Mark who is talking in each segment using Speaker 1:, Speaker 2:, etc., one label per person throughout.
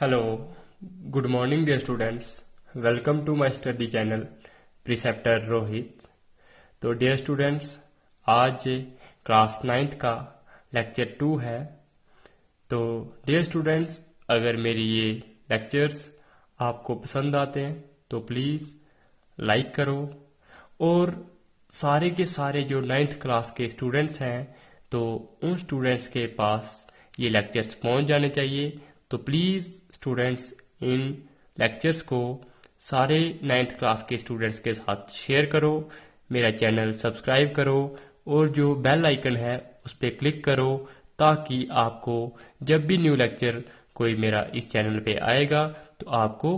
Speaker 1: Hello, good morning dear students. Welcome to my study channel Preceptor Rohit. तो dear students, आज class 9th का lecture 2 है। तो dear students, अगर मेरी ये लेक्चर्स आपको पसंद आते हैं तो प्लीज़ लाइक करो, और सारे के सारे जो 9th क्लास के स्टूडेंट्स हैं तो उन स्टूडेंट्स के पास ये लेक्चर्स पहुंच जाने चाहिए। तो प्लीज़ स्टूडेंट्स इन लेक्चर्स को सारे 9th क्लास के स्टूडेंट्स के साथ शेयर करो, मेरा चैनल सब्सक्राइब करो और जो बेल आइकन है उस पर क्लिक करो, ताकि आपको जब भी न्यू लेक्चर कोई मेरा इस चैनल पे आएगा तो आपको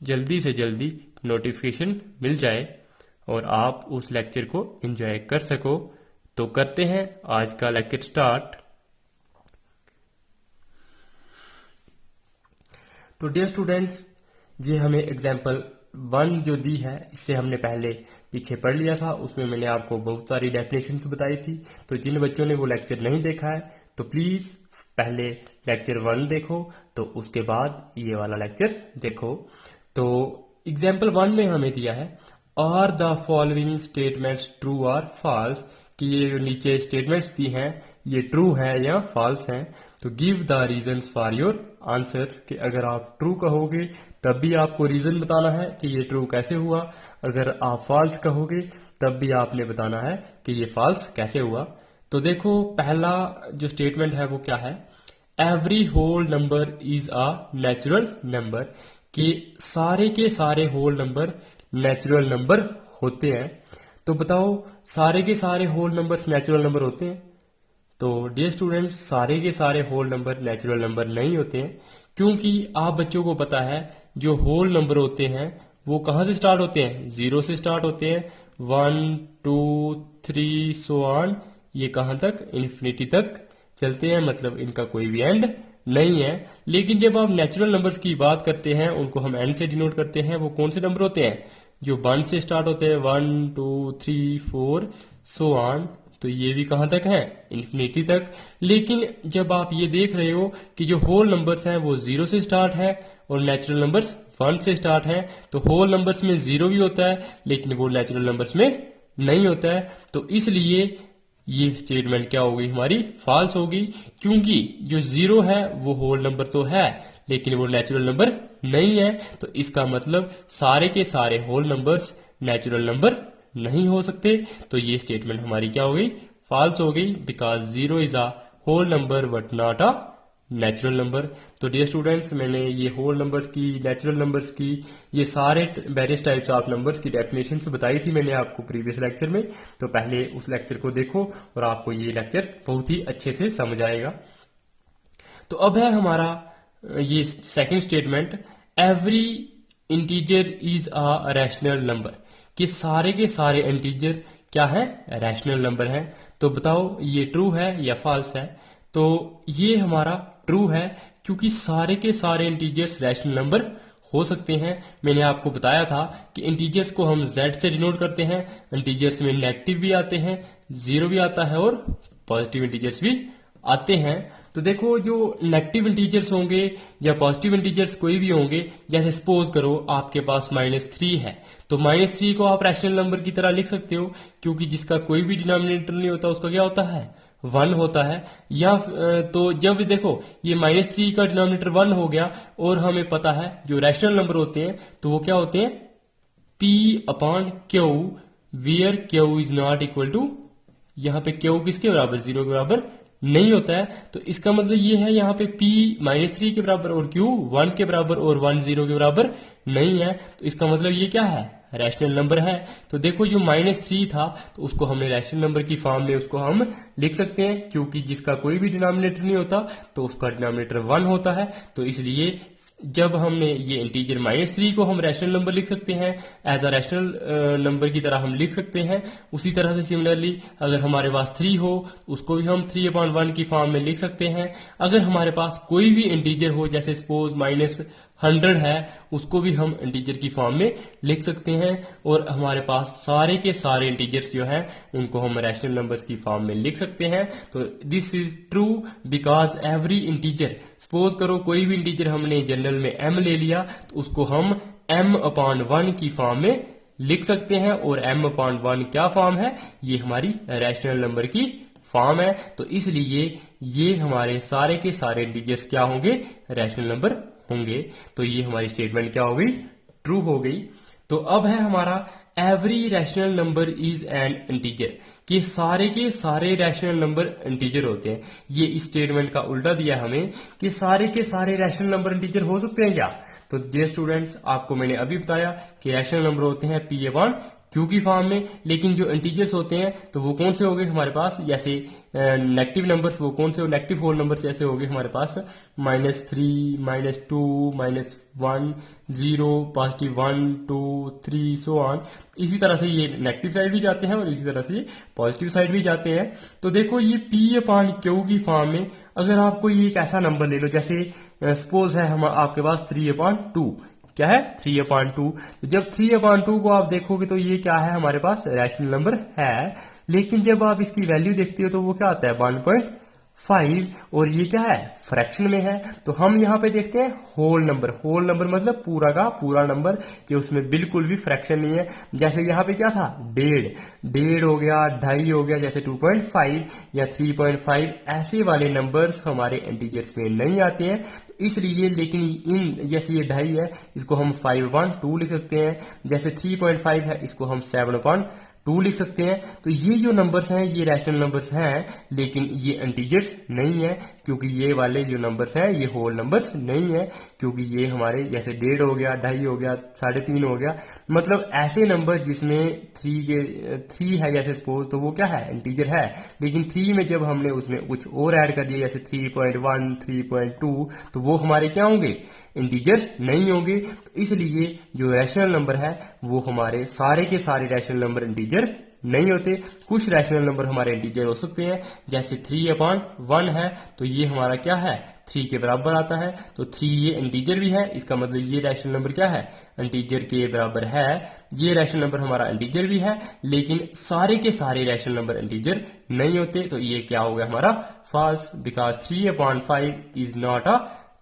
Speaker 1: जल्दी से जल्दी नोटिफिकेशन मिल जाए और आप उस लेक्चर को एंजॉय कर सको। तो करते हैं आज का लेक्चर स्टार्ट। तो डियर स्टूडेंट्स, ये हमें एग्जाम्पल 1 जो दी है इससे हमने पहले पीछे पढ़ लिया था, उसमें मैंने आपको बहुत सारी डेफिनेशंस बताई थी। तो जिन बच्चों ने वो लेक्चर नहीं देखा है तो प्लीज़ पहले लेक्चर 1 देखो, तो उसके बाद ये वाला लेक्चर देखो। तो एग्जाम्पल 1 में हमें दिया है are the following statements true or false, कि ये जो नीचे स्टेटमेंट्स दी हैं ये ट्रू है या फॉल्स हैं। तो give the reasons for your answers, कि अगर आप ट्रू कहोगे तब भी आपको रीजन बताना है कि ये ट्रू कैसे हुआ, अगर आप फॉल्स कहोगे तब भी आपने बताना है कि ये फॉल्स कैसे हुआ। तो देखो, पहला जो स्टेटमेंट है वो क्या है, every whole number is a natural number, कि सारे के सारे होल नंबर नेचुरल नंबर होते हैं। तो बताओ, सारे के सारे होल नंबर्स नेचुरल नंबर होते हैं? तो डियर स्टूडेंट्स, सारे के सारे होल नंबर नेचुरल नंबर नहीं होते हैं, क्योंकि आप बच्चों को पता है जो होल नंबर होते हैं वो कहाँ से स्टार्ट होते हैं, 0 से स्टार्ट होते हैं। 1 2 3 सो ऑन, ये कहाँ तक, इन्फिनिटी तक चलते हैं, मतलब इनका कोई भी एंड नहीं है। लेकिन जब आप नेचुरल नंबर्स की बात करते हैं, उनको हम एंड से डिनोट करते हैं, वो कौन से नंबर होते हैं, जो 1 से स्टार्ट होते हैं, 1 2 3 4 सो ऑन। तो ये भी कहाँ तक है, इन्फिनिटी तक। लेकिन जब आप ये देख रहे हो कि जो होल नंबर्स हैं वो 0 से स्टार्ट है और नेचुरल नंबर्स 1 से स्टार्ट है, तो होल नंबर्स में 0 भी होता है लेकिन वो नेचुरल नंबर्स में नहीं होता है। तो इसलिए ये स्टेटमेंट क्या होगी, हमारी फॉल्स होगी, क्योंकि जो 0 है वो होल नंबर तो है लेकिन वो नेचुरल नंबर नहीं है। तो इसका मतलब सारे के सारे होल नंबर्स नेचुरल नंबर नहीं हो सकते। तो ये स्टेटमेंट हमारी क्या हो गई, फॉल्स हो गई, because 0 is a whole number but not a natural number. तो डियर स्टूडेंट्स, मैंने ये होल नंबर्स की, नेचुरल नंबर्स की, ये सारे वेरियस टाइप्स ऑफ नंबर्स की डेफिनेशंस बताई थी मैंने आपको प्रीवियस लेक्चर में। तो पहले उस लेक्चर को देखो और आपको ये लेक्चर बहुत ही अच्छे से समझ आएगा। तो अब है हमारा ये second statement, every integer is a rational number, कि सारे के सारे इंटीजर क्या है, रैशनल नंबर है। तो बताओ ये ट्रू है या फॉल्स है? तो ये हमारा ट्रू है, क्योंकि सारे के सारे इंटीजर्स रैशनल नंबर हो सकते हैं। मैंने आपको बताया था कि इंटीजर्स को हम z से डिनोट करते हैं, इंटीजर्स में नेगेटिव भी आते हैं, 0 भी आता है और पॉजिटिव इंटीजर्स भी आते हैं। तो देखो, जो नेगेटिव इंटीजर्स होंगे या पॉजिटिव इंटीजर्स कोई भी होंगे, जैसे सपोज करो आपके पास -3 है, तो -3 को आप रैशनल नंबर की तरह लिख सकते हो, क्योंकि जिसका कोई भी डिनोमिनेटर नहीं होता उसका क्या होता है, 1 होता है। या तो जब देखो ये -3 का डिनोमिनेटर 1 हो गया और हमें पता है जो रैशनल नंबर होते हैं तो वो क्या होते हैं, P/Q, where Q is not equal to, यहाँ पे Q किसके बराबर, 0 के बराबर नहीं होता है। तो इसका मतलब ये है यहाँ पे P -3 के बराबर और Q 1 के बराबर और 1 0 के बराबर नहीं है। तो इसका मतलब ये क्या है, रैशनल नंबर है। तो देखो, जो -3 था तो उसको हमने रैशनल नंबर की फॉर्म में उसको हम लिख सकते हैं, क्योंकि जिसका कोई भी डिनोमिनेटर नहीं होता तो उसका डिनोमिनेटर 1 होता है। तो इसलिए जब हमने ये इंटीजर -3 को हम रैशनल नंबर लिख सकते हैं, एज अ रैशनल नंबर की तरह हम लिख सकते हैं। उसी तरह से सिमिलरली अगर हमारे पास 3 हो उसको भी हम 3/1 की फॉर्म में लिख सकते हैं। अगर हमारे पास कोई भी इंटीजर हो, जैसे सपोज 100 है उसको भी हम इंटीजर की फॉर्म में लिख सकते हैं, और हमारे पास सारे के सारे इंटीजर्स जो हैं उनको हम रैशनल नंबर्स की फॉर्म में लिख सकते हैं। तो this is true because every integer, suppose करो कोई भी इंटीजर हमने जनरल में m ले लिया तो उसको हम m/1 की फॉर्म में लिख सकते हैं, और m/1 क्या फॉर्म है, ये हमारी रैशनल नंबर की फॉर्म है। तो इसलिए ये हमारे सारे के सारे इंटीजर्स क्या होंगे, रैशनल नंबर होंगे। तो ये हमारी स्टेटमेंट क्या हो गई, ट्रू हो गई। तो अब है हमारा every rational number is an integer, कि सारे के सारे रैशनल नंबर इंटीजर होते हैं। ये इस स्टेटमेंट का उल्टा दिया हमें कि सारे के सारे रैशनल नंबर इंटीजर हो सकते हैं क्या। तो डियर स्टूडेंट्स, आपको मैंने अभी बताया कि रैशनल नंबर होते हैं p/q की फॉर्म में, लेकिन जो इंटीजर्स होते हैं तो वो कौन से हो गए हमारे पास, जैसे नेगेटिव नंबर्स, वो कौन से, नेगेटिव होल नंबर्स जैसे हो गए हमारे पास -3, -2, -1, 0, +1, 2, 3 सो ऑन। इसी तरह से ये नेगेटिव साइड भी जाते हैं और इसी तरह से पॉजिटिव साइड भी जाते हैं। तो देखो ये p/q की फॉर्म में अगर आप कोई एक ऐसा नंबर ले लो, जैसे सपोज है हम आपके पास 3/2, क्या है 3/2। तो जब 3/2 को आप देखोगे तो ये क्या है, हमारे पास रैशनल नंबर है, लेकिन जब आप इसकी वैल्यू देखते हो तो वो क्या आता है 1.5, और ये क्या है फ्रैक्शन में है। तो हम यहाँ पे देखते हैं होल नंबर, होल नंबर मतलब पूरा का पूरा नंबर, कि उसमें बिल्कुल भी फ्रैक्शन नहीं है। जैसे यहाँ पे क्या था, 1.5 हो गया, 2.5 हो गया, जैसे 2.5 या 3.5 ऐसे वाले नंबर्स हमारे इंटीजर्स में नहीं आते हैं। इसलिए लेकिन इन जैसे ये 2.5 है इसको हम 5/2 लिख सकते हैं, जैसे 3.5 है इसको हम 7/2 लिख सकते हैं। तो ये जो नंबर्स हैं ये रैशनल नंबर्स हैं, लेकिन ये इंटीजर्स नहीं है, क्योंकि ये वाले जो नंबर्स हैं ये होल नंबर्स नहीं है, क्योंकि ये हमारे जैसे 1.5 हो गया, 2.5 हो गया, 3.5 हो गया, मतलब ऐसे नंबर जिसमें 3 है जैसे सपोज, तो वो क्या है इंटीजर है। लेकिन 3 में जब हमने उसमें कुछ और ऐड कर दिया, जैसे 3.1, 3.2, तो वो हमारे क्या होंगे, इंटीजर्स नहीं होंगे। तो इसलिए जो रैशनल नंबर है वो हमारे सारे के सारे रैशनल नंबर इंटीजर नहीं होते। कुछ रैशनल नंबर हमारे इंटीजर हो सकते हैं, जैसे 3/1 है तो ये हमारा क्या है 3 के बराबर आता है। तो 3 ये इंटीजर भी है, इसका मतलब ये रैशनल नंबर क्या है, इंटीजर के बराबर है। ये रैशनल नंबर हमारा इंटीजर भी है, लेकिन सारे के सारे रैशनल नंबर इंटीजर नहीं होते। तो ये क्या हो गया हमारा false, because 3/5 is not a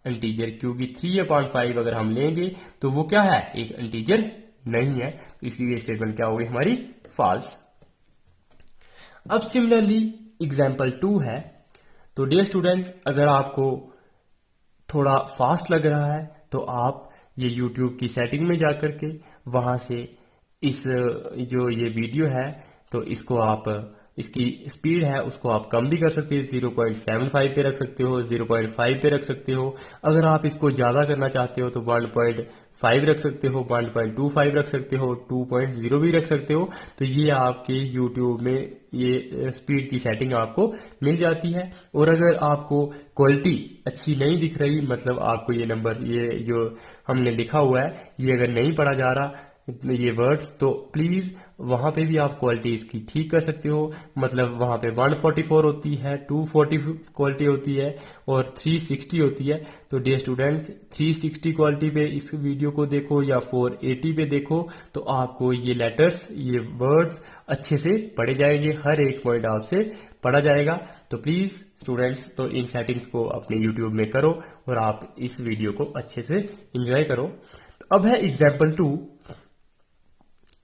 Speaker 1: integer, क्योंकि 3/5 अगर हम लेंगे तो वो क्या है, एक इंटीजर नहीं है। तो इसलिए स्टेटमेंट क्या होगी हमारी फॉल्स। अब सिमिलरली एग्जाम्पल 2 है। तो डियर स्टूडेंट्स, अगर आपको थोड़ा फास्ट लग रहा है तो आप ये YouTube की सेटिंग में जाकर के वहां से इस जो ये वीडियो है तो इसको आप, इसकी स्पीड है उसको आप कम भी कर सकते हो, 0.75 पे रख सकते हो, 0.5 पे रख सकते हो। अगर आप इसको ज़्यादा करना चाहते हो तो 1.5 रख सकते हो, 1.25 रख सकते हो, 2.0 भी रख सकते हो। तो ये आपके YouTube में ये स्पीड की सेटिंग आपको मिल जाती है। और अगर आपको क्वालिटी अच्छी नहीं दिख रही, मतलब आपको ये नंबर, ये जो हमने लिखा हुआ है ये अगर नहीं पढ़ा जा रहा ये वर्ड्स, तो प्लीज वहां पे भी आप क्वालिटी इसकी ठीक कर सकते हो। मतलब वहां पे 144 होती है, 240 क्वालिटी होती है और 360 होती है। तो डियर स्टूडेंट्स, 360 क्वालिटी पे इस वीडियो को देखो या 480 पे देखो, तो आपको ये लेटर्स, ये वर्ड्स अच्छे से पढ़े जाएंगे, हर एक पॉइंट आपसे पढ़ा जाएगा। तो प्लीज स्टूडेंट्स, तो इन सेटिंग्स को अपने यूट्यूब में करो और आप इस वीडियो को अच्छे से एंजॉय करो। तो अब है एग्जाम्पल 2।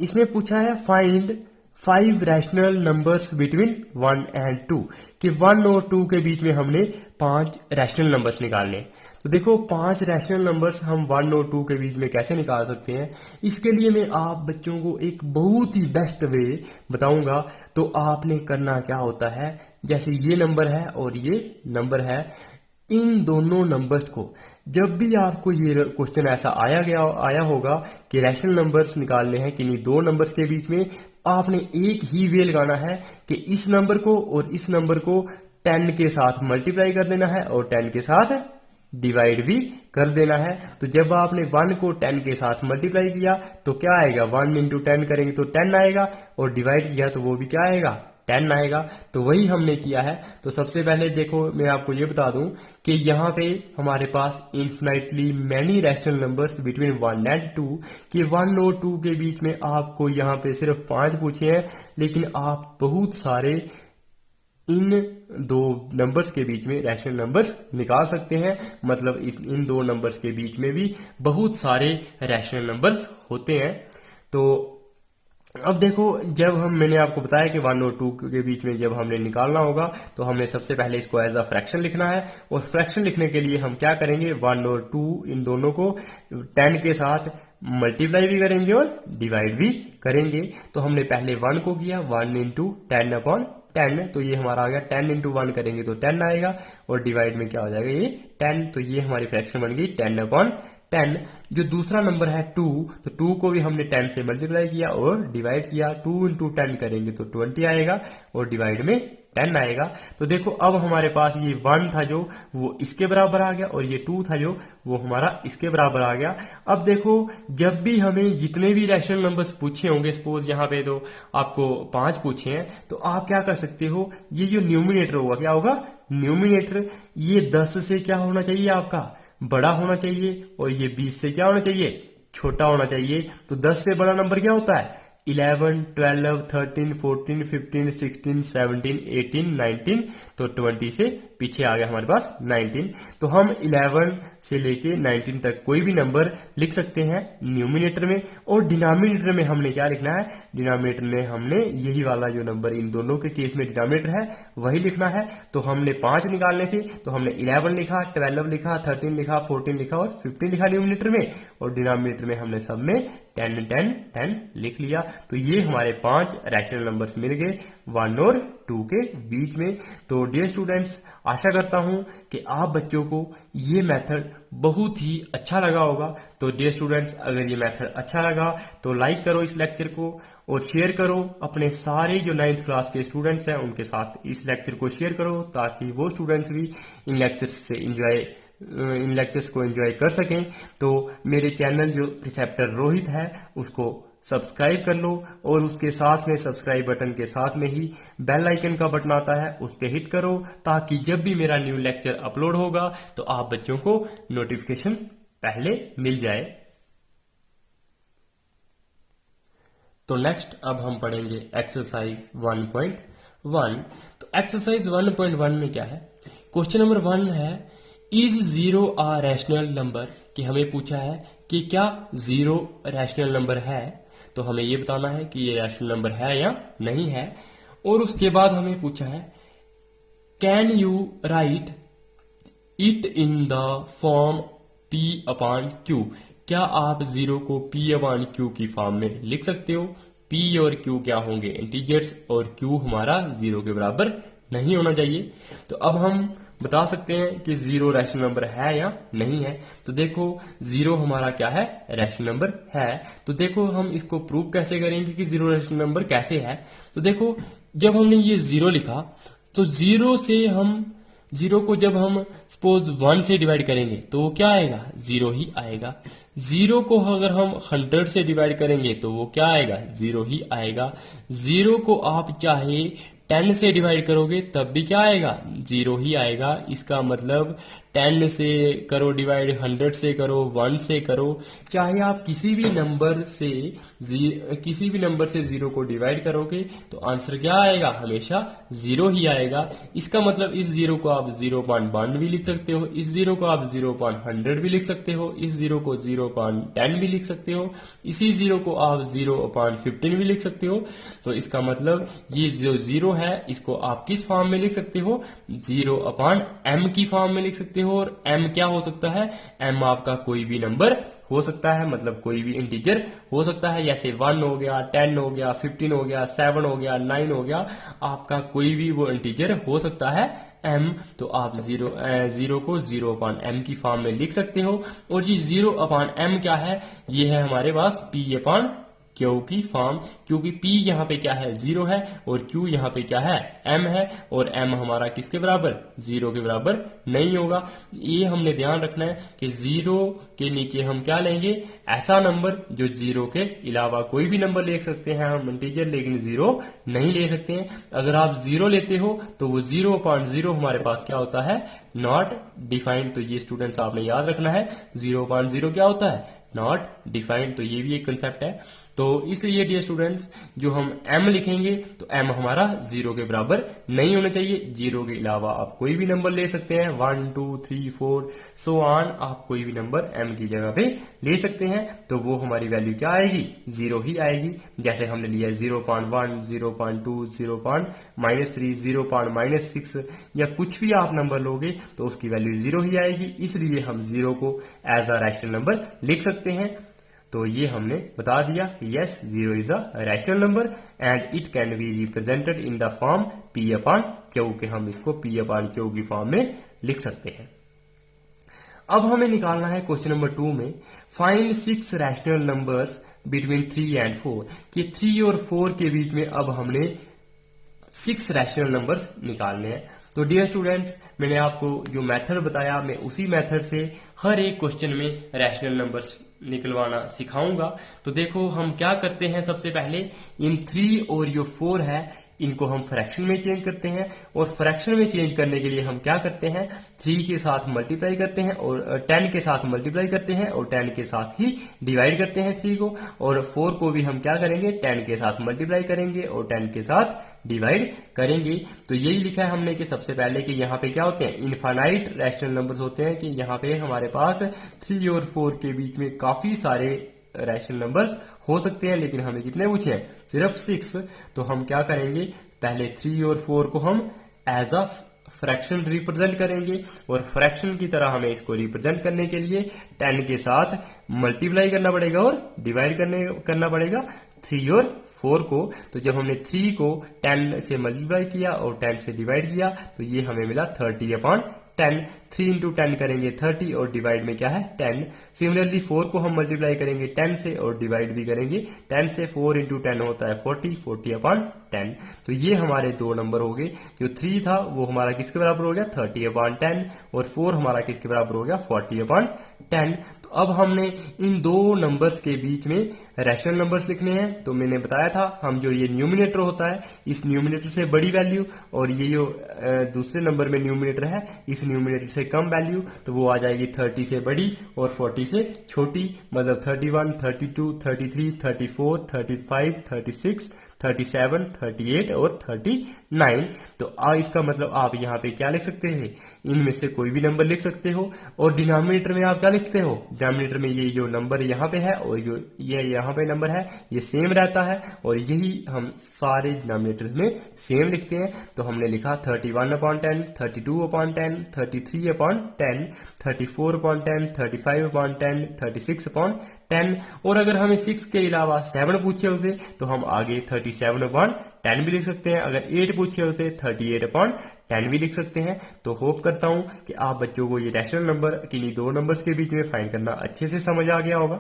Speaker 1: इसमें पूछा है find 5 rational numbers between 1 and 2, कि 1 और 2 के बीच में हमने 5 रैशनल नंबर्स निकालने। तो देखो 5 रैशनल नंबर्स हम 1 और 2 के बीच में कैसे निकाल सकते हैं, इसके लिए मैं आप बच्चों को एक बहुत ही बेस्ट वे बताऊंगा। तो आपने करना क्या होता है, जैसे ये नंबर है और ये नंबर है, इन दोनों नंबर्स को जब भी आपको ये क्वेश्चन ऐसा आया होगा कि रैशनल नंबर्स निकालने हैं किन्हीं दो नंबर्स के बीच में, आपने एक ही वे लगाना है कि इस नंबर को और इस नंबर को 10 के साथ मल्टीप्लाई कर देना है और 10 के साथ डिवाइड भी कर देना है। तो जब आपने 1 को 10 के साथ मल्टीप्लाई किया तो क्या आएगा, 1 × 10 करेंगे तो 10 आएगा, और डिवाइड किया तो वो भी क्या आएगा, 10 आएगा। तो वही हमने किया है। तो सबसे पहले देखो मैं आपको ये बता दूं कि यहाँ पे हमारे पास infinitely many rational numbers between 1 and 2 कि 1 और 2 के बीच में आपको यहाँ पे सिर्फ 5 पूछे हैं, लेकिन आप बहुत सारे इन दो नंबर्स के बीच में रैशनल नंबर्स निकाल सकते हैं। मतलब इन दो नंबर्स के बीच में भी बहुत सारे रैशनल नंबर्स होते हैं। तो अब देखो, जब मैंने आपको बताया कि 1 और 2 के बीच में जब हमने निकालना होगा तो हमने सबसे पहले इसको एज अ फ्रैक्शन लिखना है। और फ्रैक्शन लिखने के लिए हम क्या करेंगे, 1 और 2 इन दोनों को 10 के साथ मल्टीप्लाई भी करेंगे और डिवाइड भी करेंगे। तो हमने पहले 1 को किया, 1 इंटू 10 अपॉन 10, तो ये हमारा आ गया 10 इंटू 1 करेंगे तो 10 आएगा और डिवाइड में क्या हो जाएगा, ये 10। तो ये हमारी फ्रैक्शन बन गई 10 अपॉन 10। जो दूसरा नंबर है 2, तो 2 को भी हमने 10 से मल्टीप्लाई किया और डिवाइड किया। 2 इंटू 10 करेंगे तो 20 आएगा और डिवाइड में 10 आएगा। तो देखो अब हमारे पास ये 1 था जो वो इसके बराबर आ गया और ये 2 था जो वो हमारा इसके बराबर आ गया। अब देखो, जब भी हमें जितने भी रैशनल नंबर्स पूछे होंगे, सपोज यहाँ पे तो आपको 5 पूछे हैं, तो आप क्या कर सकते हो, ये जो न्यूमिनेटर होगा क्या होगा, न्यूमिनेटर ये 10 से क्या होना चाहिए, आपका बड़ा होना चाहिए और ये 20 से क्या होना चाहिए, छोटा होना चाहिए। तो 10 से बड़ा नंबर क्या होता है, 11, 12, 13, 14, 15, 16, 17, 18, 19, तो 20 से पीछे आ गया हमारे पास 19। तो हम 11 से लेके 19 तक कोई भी नंबर लिख सकते हैं न्यूमिनेटर में। और डिनोमिनेटर में हमने क्या लिखना है, डिनोमिनेटर में हमने यही वाला जो नंबर इन दोनों के केस में डिनोमिनेटर है वही लिखना है। तो हमने 5 निकालने थे तो हमने 11 लिखा, 12 लिखा, 13 लिखा, 14 लिखा और 15 लिखा न्यूमिनेटर में, और डिनोमिनेटर में हमने सब में 10 10 10 लिख लिया। तो ये हमारे 5 रैशनल नंबर्स मिल गए 1 और 2 के बीच में। तो डियर स्टूडेंट्स, आशा करता हूं कि आप बच्चों को ये मेथड बहुत ही अच्छा लगा होगा। तो डियर स्टूडेंट्स, अगर ये मेथड अच्छा लगा तो लाइक करो इस लेक्चर को और शेयर करो अपने सारे जो 9th क्लास के स्टूडेंट्स हैं उनके साथ इस लेक्चर को शेयर करो, ताकि वो स्टूडेंट्स भी इन लेक्चर्स को एंजॉय कर सकें। तो मेरे चैनल जो प्रिसेप्टर रोहित है उसको सब्सक्राइब कर लो और उसके साथ में सब्सक्राइब बटन के साथ में ही बेल आइकन का बटन आता है उस पर हिट करो, ताकि जब भी मेरा न्यू लेक्चर अपलोड होगा तो आप बच्चों को नोटिफिकेशन पहले मिल जाए। तो नेक्स्ट अब हम पढ़ेंगे एक्सरसाइज 1.1। तो एक्सरसाइज 1.1 में क्या है, क्वेश्चन नंबर 1 है, इज 0 आ रैशनल नंबर, कि हमें पूछा है कि क्या 0 रैशनल नंबर है। तो हमें ये बताना है कि ये रैशनल नंबर है या नहीं है। और उसके बाद हमें पूछा है, can you right it in the form p upon q, क्या आप 0 को p अपॉन q की फॉर्म में लिख सकते हो। p और q क्या होंगे, इंटीजर्स, और q हमारा 0 के बराबर नहीं होना चाहिए। तो अब हम बता सकते हैं कि 0 रैशनल नंबर है या नहीं है। तो देखो 0 हमारा क्या है, रैशनल नंबर है। तो देखो हम इसको प्रूव कैसे करेंगे कि 0 रैशनल नंबर कैसे है। तो देखो जब हमने ये 0 लिखा तो 0 से हम 0 को जब हम सपोज 1 से डिवाइड करेंगे तो वो क्या आएगा, 0 ही आएगा। 0 को अगर हम 100 से डिवाइड करेंगे तो वो क्या आएगा, 0 ही आएगा। 0 को आप चाहे 10 से डिवाइड करोगे तब भी क्या आएगा, 0 ही आएगा। इसका मतलब 10 से करो डिवाइड, 100 से करो, 1 से करो, चाहे आप किसी भी नंबर से 0 को डिवाइड करोगे तो आंसर क्या आएगा, हमेशा 0 ही आएगा। इसका मतलब इस 0 को आप 0.1 भी लिख सकते हो, इस 0 को आप 0.100 भी लिख सकते हो, इस 0 को 0.10 भी लिख सकते हो, इसी 0 को आप 0.15 भी लिख सकते हो। तो इसका मतलब ये जो 0 है इसको आप किस फॉर्म में लिख सकते हो, 0/m की फॉर्म में लिख सकते हो। और m क्या हो सकता है, m आपका कोई भी नंबर हो सकता है, मतलब कोई भी इंटीजर हो सकता है, जैसे 1 हो गया, 10 हो गया, 15 हो गया, 7 हो गया, 9 हो गया, आपका कोई भी वो इंटीजर हो सकता है m। तो आप 0 को 0/m की फॉर्म में लिख सकते हो। और ये 0/m क्या है, ये है हमारे पास p/q क्यू की फॉर्म, क्योंकि P यहाँ पे क्या है 0 है और Q यहाँ पे क्या है M है, और M हमारा किसके बराबर 0 के बराबर नहीं होगा। ये हमने ध्यान रखना है कि 0 के नीचे हम क्या लेंगे, ऐसा नंबर जो 0 के अलावा कोई भी नंबर ले सकते हैं हम इंटीजर, लेकिन 0 नहीं ले सकते हैं। अगर आप 0 लेते हो तो वो 0.0 हमारे पास क्या होता है, नॉट डिफाइंड। तो ये स्टूडेंट्स आपने याद रखना है, 0.0 क्या होता है, नॉट डिफाइंड। तो ये भी एक कंसेप्ट है। तो इसलिए डियर स्टूडेंट्स जो हम m लिखेंगे तो m हमारा 0 के बराबर नहीं होना चाहिए। 0 के अलावा आप कोई भी नंबर ले सकते हैं, 1 2 3 4 सो ऑन, आप कोई भी नंबर m की जगह पे ले सकते हैं, तो वो हमारी वैल्यू क्या आएगी, 0 ही आएगी। जैसे हमने लिया 0.1 0.2 0.-3 0.-6 या कुछ भी आप नंबर लोगे तो उसकी वैल्यू 0 ही आएगी, इसलिए हम 0 को एज अ रैशनल नंबर लिख सकते हैं। तो ये हमने बता दिया कि yes 0 is a rational number and it can be represented in the form P/Q, के हम इसको P/Q की फॉर्म में लिख सकते हैं। अब हमें निकालना है क्वेश्चन नंबर 2 में, find 6 rational numbers between 3 and 4, कि 3 और 4 के बीच में अब हमने 6 रैशनल नंबर्स निकालने हैं। तो डियर स्टूडेंट्स मैंने आपको जो मेथड बताया, मैं उसी मेथड से हर एक क्वेश्चन में रैशनल नंबर्स निकलवाना सिखाऊंगा। तो देखो हम क्या करते हैं, सबसे पहले इन 3 और जो 4 है इनको हम फ्रैक्शन में चेंज करते हैं, और फ्रैक्शन में चेंज करने के लिए हम क्या करते हैं, 3 के साथ मल्टीप्लाई करते हैं और 10 के साथ मल्टीप्लाई करते हैं और 10 के साथ ही डिवाइड करते हैं 3 को, और 4 को भी हम क्या करेंगे, 10 के साथ मल्टीप्लाई करेंगे और 10 के साथ डिवाइड करेंगे। तो यही लिखा है हमने कि सबसे पहले कि यहाँ पे क्या होते हैं, इनफाइनाइट रैशनल नंबर्स होते हैं, कि यहाँ पे हमारे पास 3 और 4 के बीच में काफी सारे रैशनल नंबर्स हो सकते हैं, लेकिन हमें कितने पूछे हैं, सिर्फ 6। तो हम क्या करेंगे, पहले 3 और 4 को हम एज अ फ्रैक्शन रिप्रेजेंट करेंगे, और फ्रैक्शन की तरह हमें इसको रिप्रेजेंट करने के लिए 10 के साथ मल्टीप्लाई करना पड़ेगा और डिवाइड करना पड़ेगा 3 और 4 को। तो जब हमने 3 को 10 से मल्टीप्लाई किया और 10 से डिवाइड किया तो ये हमें मिला 30/10। 3 इंटू 10 करेंगे 30 और डिवाइड में क्या है 10। सिमिलरली 4 को हम मल्टीप्लाई करेंगे 10 से और डिवाइड भी करेंगे 10 से। 4 इंटू 10 होता है 40/10। तो ये हमारे दो नंबर हो गए। जो 3 था वो हमारा किसके बराबर हो गया 30/10, और 4 हमारा किसके बराबर हो गया 40/10। तो अब हमने इन दो नंबर्स के बीच में रैशनल नंबर्स लिखने हैं। तो मैंने बताया था हम जो ये न्यूमिनेटर होता है, इस न्यूमिनेटर से बड़ी वैल्यू, और ये जो दूसरे नंबर में न्यूमिनेटर है इस न्यूमिनेटर से कम वैल्यू, तो वो आ जाएगी 30 से बड़ी और 40 से छोटी, मतलब 31 32 33 34 35 36 37 38 और 39। तो इसका मतलब आप यहाँ पे क्या लिख सकते हैं, इनमें से कोई भी नंबर लिख सकते हो। और डिनोमिनेटर में आप क्या लिखते हो, डिनोमिनेटर में ये जो नंबर यहाँ पे है और जो ये यहाँ पे नंबर है ये सेम रहता है, और यही हम सारे डिनोमिनेटर में सेम लिखते हैं। तो हमने लिखा 31/10 32/10 33/10 34/10 35/10 36/10। और अगर हमें 6 के अलावा 7 पूछे होते तो हम आगे 37/10 भी लिख सकते हैं। अगर 8 पूछे होते 38/10 भी लिख सकते हैं। तो होप करता हूं कि आप बच्चों को ये रैशनल नंबर किन्हीं दो नंबर्स के बीच में फाइंड करना अच्छे से समझ आ गया होगा।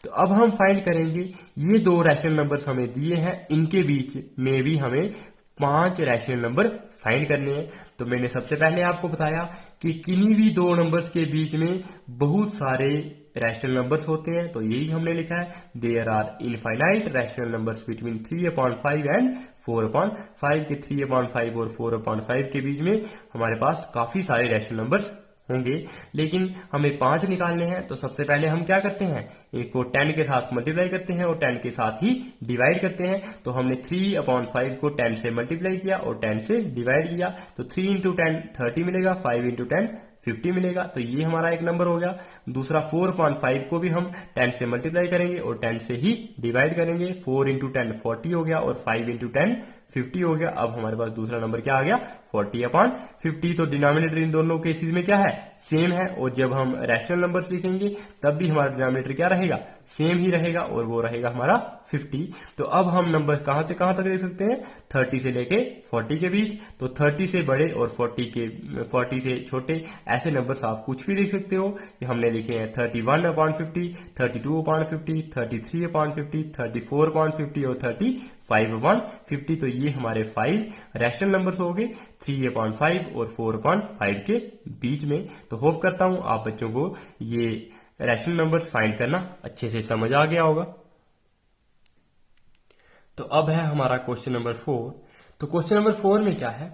Speaker 1: तो अब हम फाइंड करेंगे ये दो रैशनल नंबर्स हमें दिए हैं, इनके बीच में भी हमें 5 रैशनल नंबर फाइंड करने हैं। तो मैंने सबसे पहले आपको बताया कि किन्हीं भी दो नंबर्स के बीच में बहुत सारे रैशनल नंबर्स होते हैं। तो यही हमने लिखा है, there are infinite rational numbers between 3/5 and 4/5, के 3/5 और 4/5 के बीच में हमारे पास काफी सारे रैशनल नंबर्स होंगे, लेकिन हमें 5 निकालने हैं। तो सबसे पहले हम क्या करते हैं, इनको 10 के साथ मल्टीप्लाई करते हैं और 10 के साथ ही डिवाइड करते हैं। तो हमने 3/5 को 10 से मल्टीप्लाई किया और 10 से डिवाइड किया, तो 3 इंटू 10 30 मिलेगा, 5 इंटू 10 50 मिलेगा। तो ये हमारा एक नंबर हो गया। दूसरा 4/5 को भी हम 10 से मल्टीप्लाई करेंगे और 10 से ही डिवाइड करेंगे, 4 इंटू 10 40 हो गया और 5 इंटू 10 50 हो गया। अब हमारे पास दूसरा नंबर क्या आ गया 40/50। तो डिनोमिनेटर इन दोनों केसेस में क्या है सेम है, और जब हम रैशनल नंबर्स लिखेंगे तब भी हमारा डिनोमिनेटर क्या रहेगा सेम ही रहेगा, और वो रहेगा हमारा 50। तो अब हम नंबर कहां से कहां तक ले सकते हैं 30 से लेके 40 के बीच। तो 30 से बड़े और 40 से छोटे ऐसे नंबर्स आप कुछ भी लिख सकते हो। कि हमने लिखे हैं 31/50, 32/50, 33/50, 34/50 और 35/50। तो ये हमारे 5 रैशनल नंबर्स हो गए 3/5 और 4/5 के बीच में। तो होप करता हूं आप बच्चों को ये रैशनल नंबर्स फाइंड करना अच्छे से समझ आ गया होगा। तो अब है हमारा क्वेश्चन नंबर 4। तो क्वेश्चन नंबर 4 में क्या है,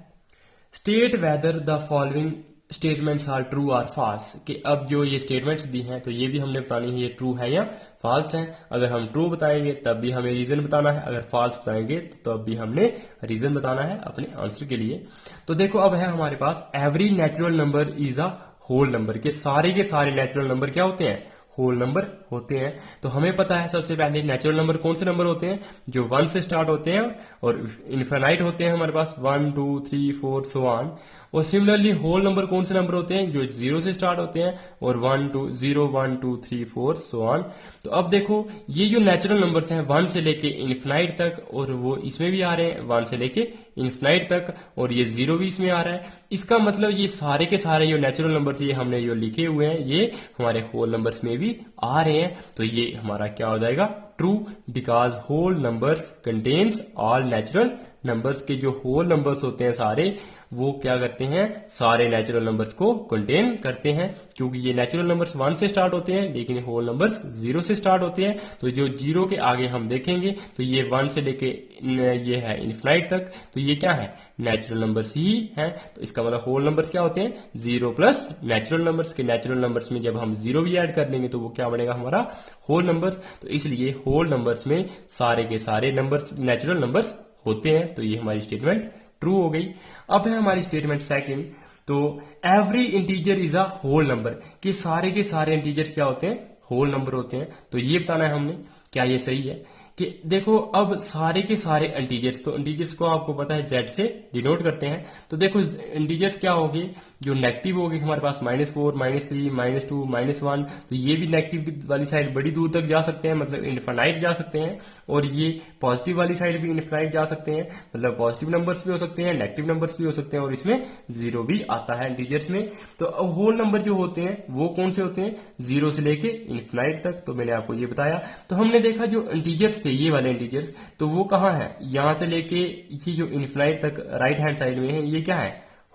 Speaker 1: state whether the following statements are true और फॉल्स। कि अब जो ये स्टेटमेंट्स दी हैं तो ये भी हमने बतानी है ये ट्रू है या फॉल्स है। अगर हम ट्रू बताएंगे तब भी हमें रीजन बताना है, अगर फॉल्स बताएंगे तो तब भी हमने रीजन बताना है अपने आंसर के लिए। तो देखो अब है हमारे पास every natural number is a whole number. के सारे नेचुरल नंबर क्या होते हैं होल नंबर होते हैं। तो हमें पता है सबसे पहले नेचुरल नंबर कौन से नंबर होते हैं जो 1 से स्टार्ट होते हैं और इनफाइनाइट होते हैं हमारे पास 1 2 3 4 सो ऑन। और सिमिलरली होल नंबर कौन से नंबर होते हैं जो 0 से स्टार्ट होते हैं और 1 2 0 1 2 3 4 सो ऑन। तो अब देखो ये जो नेचुरल नंबर्स हैं 1 से लेके इनफाइनाइट तक, और वो इसमें भी आ रहे हैं 1 से लेके इनफाइनाइट तक, और ये 0 भी इसमें आ रहा है। इसका मतलब ये सारे के सारे जो नेचुरल नंबर्स ये हमने जो लिखे हुए हैं ये हमारे होल नंबर्स में भी आ रहे हैं। तो ये हमारा क्या हो जाएगा true, because whole numbers contains all natural numbers. के जो होल नंबर्स होते हैं सारे वो क्या करते हैं सारे नेचुरल नंबर्स को कंटेन करते हैं, क्योंकि ये नेचुरल नंबर्स 1 से स्टार्ट होते हैं लेकिन होल नंबर्स 0 से स्टार्ट होते हैं। तो जो 0 के आगे हम देखेंगे तो ये 1 से लेके ये है इनफाइनाइट तक, तो ये क्या है नेचुरल नंबर्स ही हैं। तो इसका मतलब होल नंबर्स क्या होते हैं 0 प्लस नेचुरल नंबर्स। के नेचुरल नंबर्स में जब हम 0 भी ऐड कर देंगे तो वो क्या बनेगा हमारा होल नंबर्स। तो इसलिए होल नंबर्स में सारे के सारे नंबर्स नेचुरल नंबर्स होते हैं। तो ये हमारी स्टेटमेंट ट्रू हो गई। अब है हमारी स्टेटमेंट सेकंड। तो every integer is a whole number. कि सारे के सारे इंटीजर क्या होते हैं होल नंबर होते हैं। तो ये बताना है हमने क्या ये सही है। कि देखो अब सारे के सारे इंटीजर्स, तो इंटीजर्स को आपको पता है जेड से डिनोट करते हैं। तो देखो इंटीजर्स क्या होगी जो नेगेटिव होगी हमारे पास -4 -3 -2 -1। तो ये भी नेगेटिव वाली साइड बड़ी दूर तक जा सकते हैं, मतलब इनफाइनाइट जा सकते हैं। और ये पॉजिटिव वाली साइड भी इनफाइनाइट जा सकते हैं, मतलब पॉजिटिव नंबर्स भी हो सकते हैं नेगेटिव नंबर्स भी हो सकते हैं, और इसमें 0 भी आता है इंटीजर्स में। तो होल नंबर जो होते हैं वो कौन से होते हैं 0 से लेके इनफाइनाइट तक। तो मैंने आपको ये बताया। तो हमने देखा जो इंटीजर्स ये वाले इंटीजर्स तो वो कहाँ है यहां से लेके ये जो इनफाइनाइट तक राइट हैंड साइड में है ये क्या है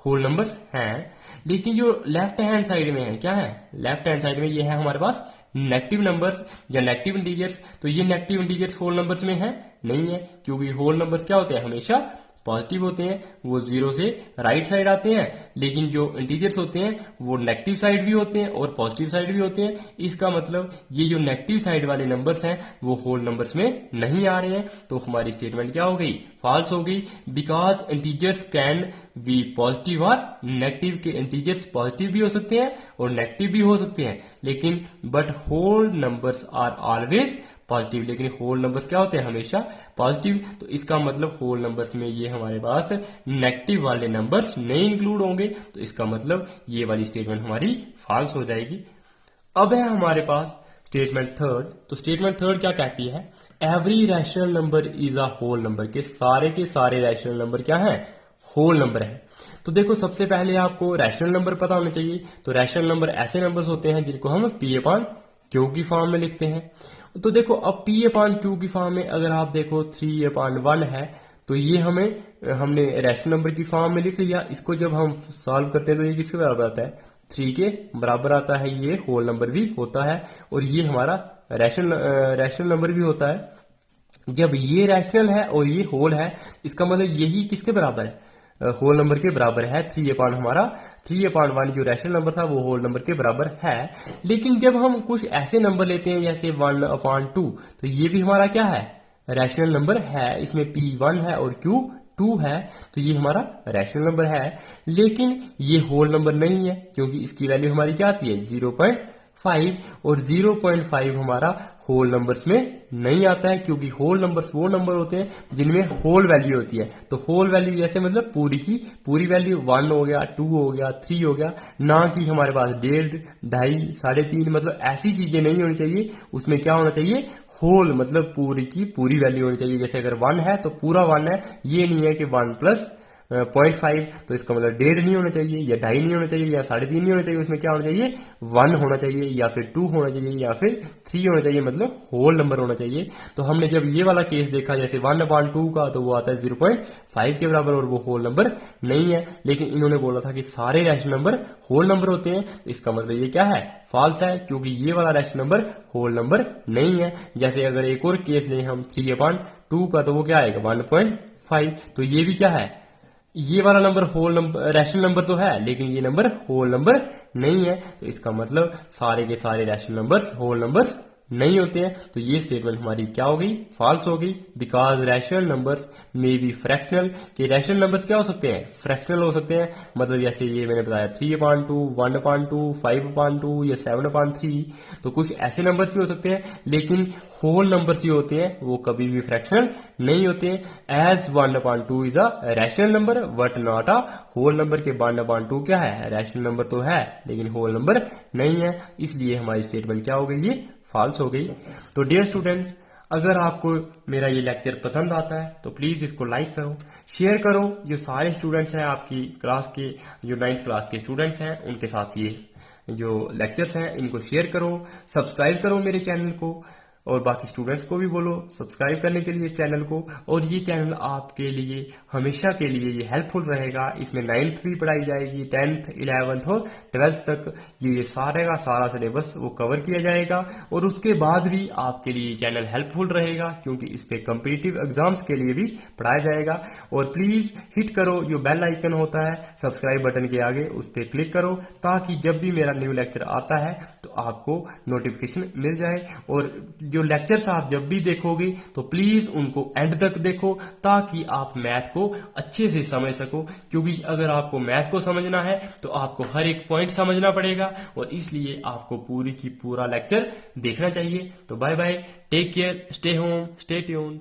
Speaker 1: होल नंबर्स हैं। लेकिन जो लेफ्ट हैंड साइड में है क्या है लेफ्ट हैंड साइड में ये है हमारे पास नेगेटिव नंबर्स या नेगेटिव इंटीजर्स। तो ये नेगेटिव इंटीजर्स होल नंबर्स में है नहीं है, क्योंकि होल नंबर्स क्या होते हैं हमेशा पॉजिटिव होते हैं, वो 0 से राइट साइड आते हैं। लेकिन जो इंटीजर्स होते हैं वो नेगेटिव साइड भी होते हैं और पॉजिटिव साइड भी होते हैं। इसका मतलब ये जो नेगेटिव साइड वाले नंबर्स हैं वो होल नंबर्स में नहीं आ रहे हैं। तो हमारी स्टेटमेंट क्या हो गई फॉल्स हो गई, because integers can be positive और नेगेटिव। के इंटीजर्स पॉजिटिव भी हो सकते हैं और नेगेटिव भी हो सकते हैं, लेकिन but whole numbers are always positive. लेकिन होल नंबर्स क्या होते हैं हमेशा पॉजिटिव। तो इसका मतलब होल नंबर्स में ये हमारे पास नेगेटिव वाले नंबर्स नहीं इंक्लूड होंगे। तो इसका मतलब ये वाली स्टेटमेंट हमारी फॉल्स हो जाएगी। अब है हमारे पास स्टेटमेंट थर्ड। तो स्टेटमेंट थर्ड क्या कहती है every rational number is a whole number. के सारे रैशनल नंबर क्या है होल नंबर है। तो देखो सबसे पहले आपको रैशनल नंबर पता होना चाहिए। तो रैशनल नंबर ऐसे नंबर्स होते हैं जिनको हम P/Q की फॉर्म में लिखते हैं। तो देखो अब P/Q की फॉर्म में अगर आप देखो 3/1 है तो ये हमने रैशनल नंबर की फॉर्म में लिख लिया। इसको जब हम सॉल्व करते हैं तो ये किसके बराबर आता है 3 के बराबर आता है। ये होल नंबर भी होता है और ये हमारा रैशनल नंबर भी होता है। जब ये रैशनल है और ये होल है इसका मतलब यही किसके बराबर है होल नंबर के बराबर है। 3/1 जो रैशनल नंबर था वो होल नंबर के बराबर है। लेकिन जब हम कुछ ऐसे नंबर लेते हैं जैसे 1/2 तो ये भी हमारा क्या है रैशनल नंबर है। इसमें P1 है और Q2 है, तो ये हमारा रैशनल नंबर है। लेकिन ये होल नंबर नहीं है क्योंकि इसकी वैल्यू हमारी क्या आती है 5 और 0.5 हमारा होल नंबर्स में नहीं आता है, क्योंकि होल नंबर्स वो नंबर होते हैं जिनमें होल वैल्यू होती है। तो होल वैल्यू जैसे मतलब पूरी की पूरी वैल्यू 1 हो गया, 2 हो गया, 3 हो गया, ना कि हमारे पास 1.5, 2.5, 3.5, मतलब ऐसी चीजें नहीं होनी चाहिए। उसमें क्या होना चाहिए, होल मतलब पूरी की पूरी वैल्यू होनी चाहिए। जैसे अगर 1 है तो पूरा 1 है, ये नहीं है कि 1 प्लस 0.5, तो इसका मतलब 1.5 नहीं होना चाहिए, या 2.5 नहीं होना चाहिए, या 3.5 नहीं होना चाहिए। उसमें क्या होना चाहिए, 1 होना चाहिए, या फिर 2 होना चाहिए, या फिर 3 होना चाहिए, मतलब होल नंबर होना चाहिए। तो हमने जब ये वाला केस देखा जैसे 1/2 का, तो वो आता है 0.5 के बराबर और वो होल नंबर नहीं है। लेकिन इन्होंने बोला था कि सारे रैशनल नंबर होल नंबर होते हैं, तो इसका मतलब ये क्या है, फॉल्स है, क्योंकि ये वाला रैशनल नंबर होल नंबर नहीं है। जैसे अगर एक और केस लें हम 3/2 का, तो वो क्या आएगा 1.5, तो ये भी क्या है, ये वाला number whole number rational number तो है, लेकिन ये नंबर होल नंबर नहीं है। तो इसका मतलब सारे के सारे रैशनल नंबर्स होल नंबर्स नहीं होते हैं। तो ये स्टेटमेंट हमारी क्या हो गई, फॉल्स हो गई। Because rational numbers may be fractional, कि रैशनल नंबर्स क्या हो सकते हैं, फ्रैक्शनल हो सकते हैं। मतलब जैसे ये मैंने बताया 3/2, 1/2, 5/2 या 7/3, तो कुछ ऐसे नंबर्स भी हो सकते हैं, लेकिन होल नंबर्स ही होते हैं, वो कभी भी फ्रैक्शनल नहीं होते हैं। As 1/2 is a rational number but not a whole number, के 1/2 क्या है, रैशनल नंबर तो है लेकिन होल नंबर नहीं है। इसलिए हमारी स्टेटमेंट क्या हो गई, ये फॉल्स हो गई। तो डियर स्टूडेंट्स, अगर आपको मेरा ये लेक्चर पसंद आता है तो प्लीज इसको लाइक करो, शेयर करो। जो सारे स्टूडेंट्स हैं आपकी क्लास के, जो 9th क्लास के स्टूडेंट्स हैं, उनके साथ ये जो लेक्चर्स हैं इनको शेयर करो, सब्सक्राइब करो मेरे चैनल को, और बाकी स्टूडेंट्स को भी बोलो सब्सक्राइब करने के लिए इस चैनल को। और ये चैनल आपके लिए हमेशा के लिए ये हेल्पफुल रहेगा। इसमें 9th भी पढ़ाई जाएगी, 10th, 11th और 12th तक ये सारे का सारा सिलेबस वो कवर किया जाएगा। और उसके बाद भी आपके लिए चैनल हेल्पफुल रहेगा, क्योंकि इस पे कम्पिटिटिव एग्जाम्स के लिए भी पढ़ाया जाएगा। और प्लीज हिट करो जो बेल आइकन होता है सब्सक्राइब बटन के आगे, उस पर क्लिक करो, ताकि जब भी मेरा न्यू लेक्चर आता है तो आपको नोटिफिकेशन मिल जाए। और जो लेक्चर्स आप जब भी देखोगे तो प्लीज उनको एंड तक देखो, ताकि आप मैथ को अच्छे से समझ सको। क्योंकि अगर आपको मैथ को समझना है तो आपको हर एक पॉइंट समझना पड़ेगा, और इसलिए आपको पूरी की पूरा लेक्चर देखना चाहिए। तो bye bye, take care, stay home, stay tuned.